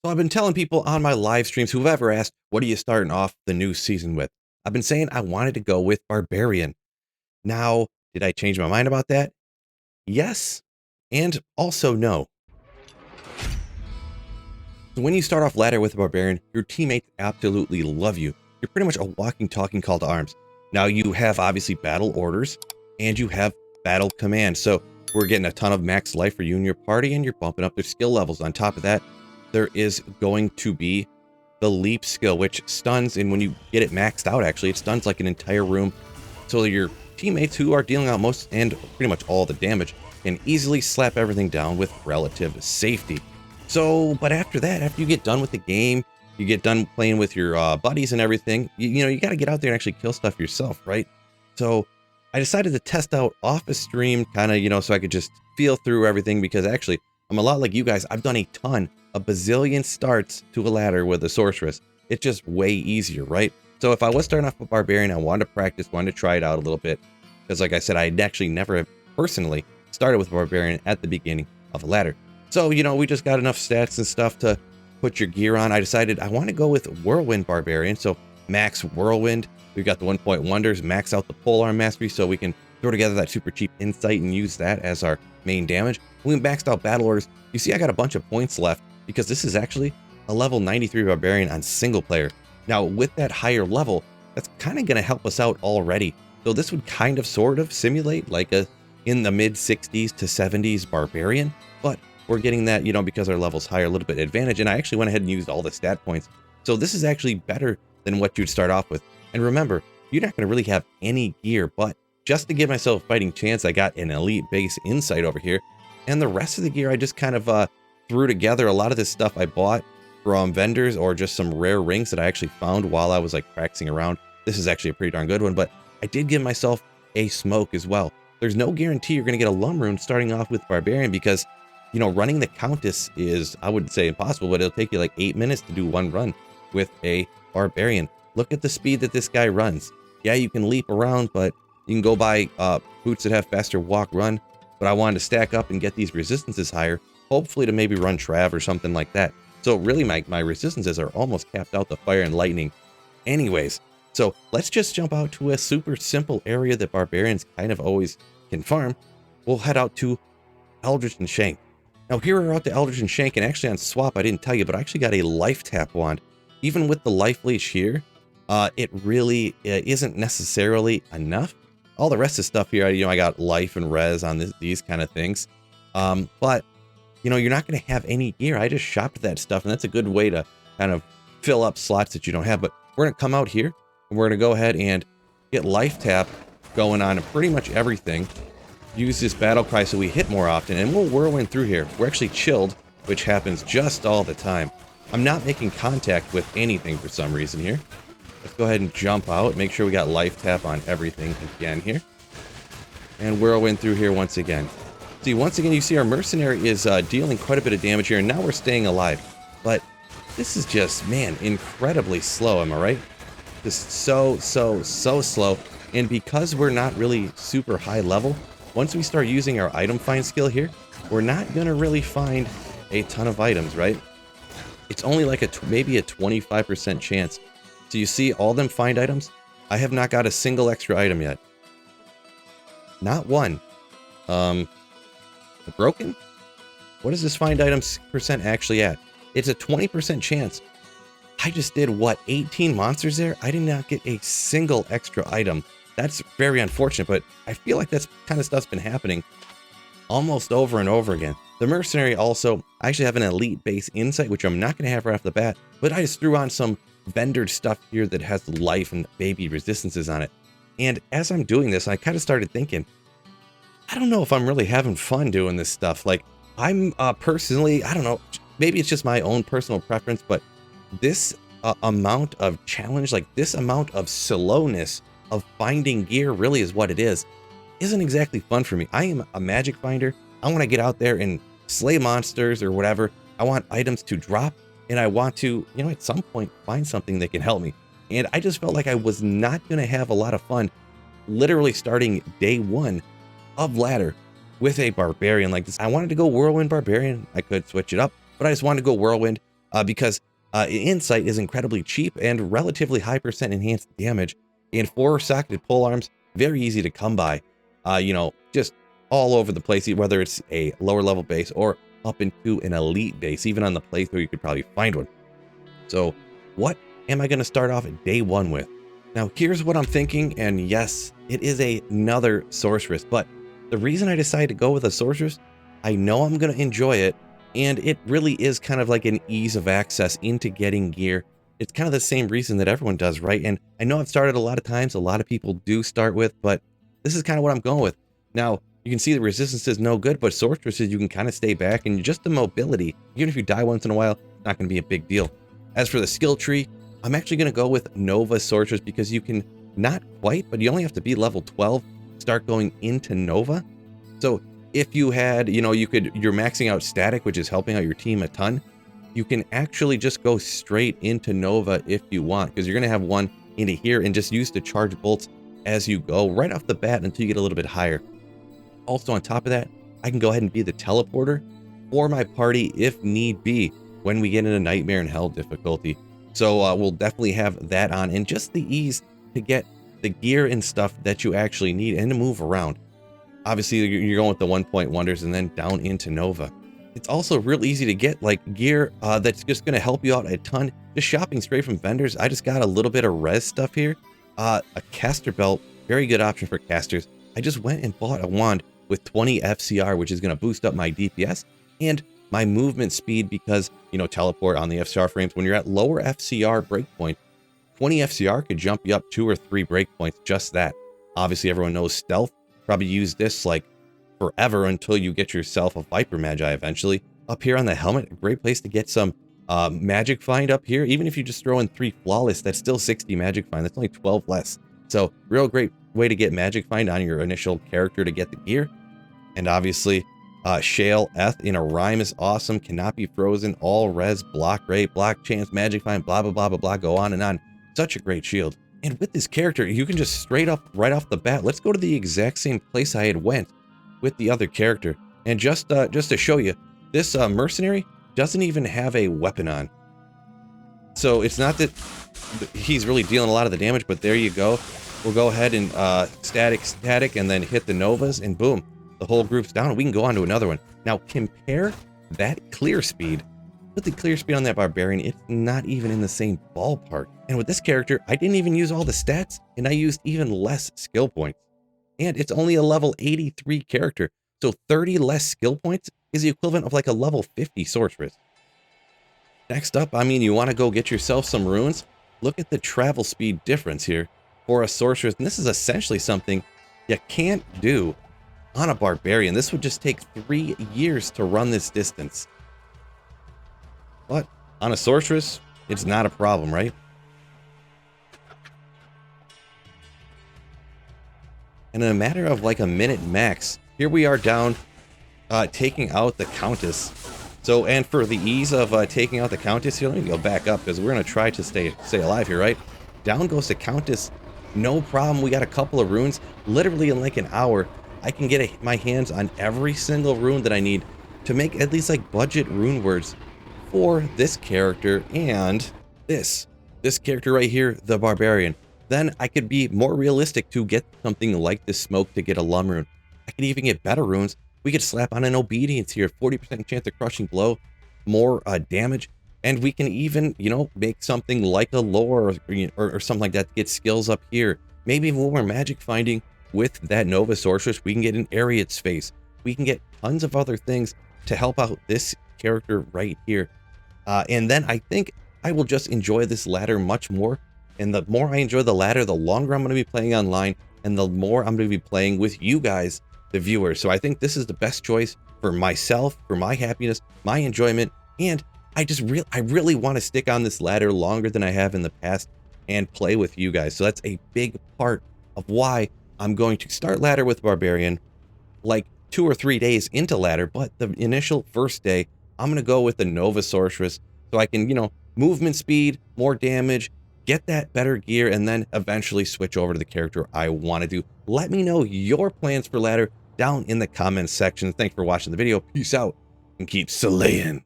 So I've been telling people on my live streams, whoever asked, what are you starting off the new season with? I've been saying I wanted to go with Barbarian. Now, did I change my mind about that? Yes, and also no. So when you start off ladder with a Barbarian, your teammates absolutely love you. You're pretty much a walking, talking call to arms. Now you have obviously battle orders, and you have battle command. So we're getting a ton of max life for you and your party, and you're bumping up their skill levels. On top of that, there is going to be the leap skill, which stuns, and when you get it maxed out, actually, it stuns like an entire room. So your teammates who are dealing out most and pretty much all the damage can easily slap everything down with relative safety. So, but after that, after you get done with the game, you get done playing with your buddies and everything, you know, you got to get out there and actually kill stuff yourself, right? So I decided to test out off a stream, kind of, you know, so I could just feel through everything, because actually I'm a lot like you guys. I've done a bazillion starts to a ladder with a sorceress. It's just way easier, right? So if I was starting off with Barbarian, I wanted to practice, wanted to try it out a little bit, because like I said, I actually never personally started with Barbarian at the beginning of a ladder. So, you know, we just got enough stats and stuff to put your gear on. I decided I want to go with Whirlwind Barbarian. So max Whirlwind. We've got the 1-point wonders, max out the polearm mastery, so we can throw together that super cheap insight and use that as our main damage. We maxed out battle orders. You see, I got a bunch of points left because this is actually a level 93 Barbarian on single player. Now, with that higher level, that's kind of going to help us out already. So this would kind of sort of simulate like a in the mid 60s to 70s Barbarian, but we're getting that, you know, because our level's higher, a little bit advantage. And I actually went ahead and used all the stat points. So this is actually better than what you'd start off with. And remember, you're not going to really have any gear, but just to give myself a fighting chance, I got an elite base insight over here. And the rest of the gear, I just kind of threw together. A lot of this stuff I bought from vendors or just some rare rings that I actually found while I was like practicing around. This is actually a pretty darn good one, but I did give myself a smoke as well. There's no guarantee you're going to get a Lum Rune starting off with Barbarian, because, you know, running the Countess is, I wouldn't say impossible, but it'll take you like 8 minutes to do one run with a Barbarian. Look at the speed that this guy runs. Yeah, you can leap around, but you can go buy boots that have faster walk run. But I wanted to stack up and get these resistances higher, hopefully to maybe run Trav or something like that. So really my resistances are almost capped out the fire and lightning anyways. So let's just jump out to a super simple area that Barbarians kind of always can farm. We'll head out to Eldritch and Shank. Now here we're out to Eldritch and Shank, and actually on swap, I didn't tell you, but I actually got a life tap wand. Even with the life leash here, it really isn't necessarily enough. All the rest of the stuff here, you know, I got life and res on these kind of things. But, you know, you're not going to have any gear. I just shopped that stuff, and that's a good way to kind of fill up slots that you don't have. But we're going to come out here, and we're going to go ahead and get life tap going on pretty much everything. Use this battle cry so we hit more often, and we'll whirlwind through here. We're actually chilled, which happens just all the time. I'm not making contact with anything for some reason here. Let's go ahead and jump out. Make sure we got life tap on everything again here. And whirlwind through here once again. See, once again, you see our mercenary is dealing quite a bit of damage here, and now we're staying alive. But this is just, man, incredibly slow, am I right? Just so slow. And because we're not really super high level, once we start using our item find skill here, we're not going to really find a ton of items, right? It's only like maybe a 25% chance. So you see all them find items? I have not got a single extra item yet. Not one. Broken? What is this find items percent actually at? It's a 20% chance. I just did, what, 18 monsters there? I did not get a single extra item. That's very unfortunate, but I feel like that's kind of stuff's been happening almost over and over again. The mercenary also, I actually have an elite base insight, which I'm not going to have right off the bat, but I just threw on some vendor stuff here that has life and baby resistances on it. And as I'm doing this, I kind of started thinking, I don't know if I'm really having fun doing this stuff. Like, I'm personally, I don't know, maybe it's just my own personal preference, but this amount of challenge, like this amount of slowness of finding gear really is what it is, isn't exactly fun for me. I am a magic finder. I want to get out there and slay monsters or whatever. I want items to drop, and I want to, you know, at some point find something that can help me. And I just felt like I was not going to have a lot of fun literally starting day one of ladder with a barbarian like this. I wanted to go whirlwind barbarian. I could switch it up, but I just wanted to go whirlwind. because Insight is incredibly cheap and relatively high percent enhanced damage, and 4-socketed pole arms, very easy to come by, you know, just all over the place, whether it's a lower level base or up into an elite base. Even on the playthrough, you could probably find one. So what am I going to start off at day 1 with? Now, here's what I'm thinking, and yes, it is another sorceress, but the reason I decided to go with a sorceress, I know I'm going to enjoy it, and it really is kind of like an ease of access into getting gear. It's kind of the same reason that everyone does, right? And I know I've started a lot of times, a lot of people do start with, but this is kind of what I'm going with. Now, you can see the resistance is no good, but sorceresses, you can kind of stay back, and just the mobility, even if you die once in a while, it's not going to be a big deal. As for the skill tree, I'm actually going to go with Nova Sorceress because you can, not quite, but you only have to be level 12, start going into Nova. So if you had, you know, you're maxing out static, which is helping out your team a ton, you can actually just go straight into Nova if you want, because you're going to have one into here and just use the charge bolts as you go right off the bat until you get a little bit higher. Also on top of that, I can go ahead and be the teleporter for my party if need be when we get into Nightmare and Hell difficulty. So we'll definitely have that on, and just the ease to get the gear and stuff that you actually need and to move around. Obviously, you're going with the 1-point wonders and then down into Nova. It's also real easy to get like gear that's just going to help you out a ton. Just shopping straight from vendors. I just got a little bit of res stuff here. A caster belt, very good option for casters. I just went and bought a wand with 20 FCR, which is going to boost up my DPS and my movement speed because, you know, teleport on the FCR frames. When you're at lower FCR breakpoint, 20 FCR could jump you up 2 or 3 breakpoints, just that. Obviously, everyone knows stealth. Probably use this like forever until you get yourself a Viper Magi eventually. Up here on the helmet, a great place to get some magic find up here. Even if you just throw in 3 flawless, that's still 60 magic find. That's only 12 less. So real great way to get magic find on your initial character to get the gear. And obviously, Shale Eth in a rhyme is awesome. Cannot be frozen. All res, block rate, block chance, magic find, blah, blah, blah, blah, blah. Go on and on. Such a great shield. And with this character, you can just straight up, right off the bat, let's go to the exact same place I had went with the other character. And just to show you, this mercenary doesn't even have a weapon on. So it's not that he's really dealing a lot of the damage, but there you go. We'll go ahead and static, and then hit the Novas, and boom, the whole group's down, and we can go on to another one. Now compare that clear speed with the clear speed on that Barbarian. It's not even in the same ballpark. And with this character, I didn't even use all the stats, and I used even less skill points. And it's only a level 83 character, so 30 less skill points is the equivalent of like a level 50 sorceress. Next up, I mean, you want to go get yourself some runes? Look at the travel speed difference here for a sorceress, and this is essentially something you can't do on a Barbarian. This would just take 3 years to run this distance. But on a sorceress, it's not a problem, right? And in a matter of like a minute max, here we are down, taking out the Countess. So, and for the ease of taking out the Countess here, let me go back up because we're going to try to stay alive here, right? Down goes the Countess. No problem. We got a couple of runes. Literally in like an hour, I can get my hands on every single rune that I need to make at least like budget rune words for this character and this character right here, the Barbarian. Then I could be more realistic to get something like this smoke to get a Lum rune. I could even get better runes. We could slap on an Obedience here, 40% chance of crushing blow, more damage, and we can even, you know, make something like a lore or something like that to get skills up here. Maybe even when we're magic finding with that Nova Sorceress, we can get an Ariat space. We can get tons of other things to help out this character right here. And then I think I will just enjoy this ladder much more. And the more I enjoy the ladder, the longer I'm going to be playing online, and the more I'm going to be playing with you guys, the viewers. So I think this is the best choice for myself, for my happiness, my enjoyment, and I really want to stick on this ladder longer than I have in the past and play with you guys. So that's a big part of why I'm going to start ladder with Barbarian like 2 or 3 days into ladder, but the initial first day, I'm going to go with the Nova Sorceress so I can, you know, movement speed, more damage, get that better gear, and then eventually switch over to the character I want to do. Let me know your plans for ladder down in the comments section. Thanks for watching the video. Peace out and keep slaying.